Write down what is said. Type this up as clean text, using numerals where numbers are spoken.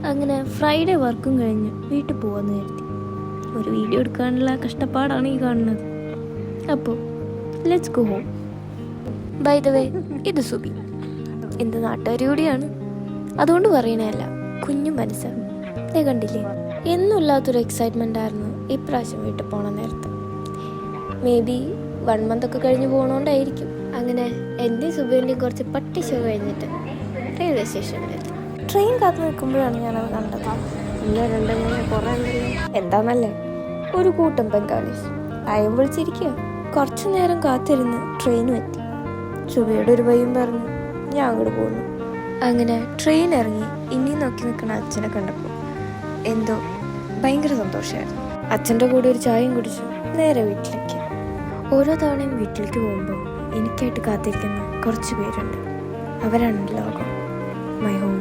അങ്ങനെ ഫ്രൈഡേ വർക്കും കഴിഞ്ഞ് വീട്ടിൽ പോകാമെന്ന് കരുതി. ഒരു വീഡിയോ എടുക്കാനുള്ള കഷ്ടപ്പാടാണ് ഈ കാണുന്നത്. അപ്പോൾ let's go home. By the way, ഇത് സുബി. എൻ്റെ നാട്ടുകാർ കൂടിയാണ്, അതുകൊണ്ട് പറയണതല്ല, കുഞ്ഞു മനസ്സാണ്. കണ്ടില്ലേ, എന്നുമില്ലാത്തൊരു എക്സൈറ്റ്മെൻ്റ് ആയിരുന്നു ഇപ്രാവശ്യം വീട്ടിൽ പോകണ നേരത്ത്. മേ ബി 1 month ഒക്കെ കഴിഞ്ഞ് പോകണോണ്ടായിരിക്കും. അങ്ങനെ എൻ്റെയും സുബിൻ്റെയും കുറച്ച് പട്ടി ഷോ കഴിഞ്ഞിട്ട് റെയിൽവേ സ്റ്റേഷനിലെത്തി. ട്രെയിൻ കാത്തു നിൽക്കുമ്പോഴാണ് ഞാനത് കണ്ടത്. 1 2 3 കുറേ ഉണ്ടല്ലോ. എന്താണെന്നല്ലേ, ഒരു കൂട്ടം ബംഗാളീസ് അയം വിളിച്ചിരിക്കുക. കുറച്ചു നേരം കാത്തിരുന്ന് ട്രെയിനും എത്തി. സുബിയുടെ ഒരു ഭയം പറഞ്ഞു ഞാൻ അങ്ങോട്ട് പോകുന്നു. അങ്ങനെ ട്രെയിൻ ഇറങ്ങി ഇനി നോക്കി നിൽക്കുന്ന അച്ഛനെ കണ്ടപ്പോൾ എന്തോ ഭയങ്കര സന്തോഷമായിരുന്നു. അച്ഛൻ്റെ കൂടെ ഒരു ചായയും കുടിച്ചു നേരെ വീട്ടിലേക്ക്. ഓരോ തവണയും വീട്ടിലേക്ക് പോകുമ്പോൾ എനിക്കായിട്ട് കാത്തിരിക്കുന്ന കുറച്ച് പേരുണ്ട്. അവരാണ് ലോകം, മൈ ഹോം.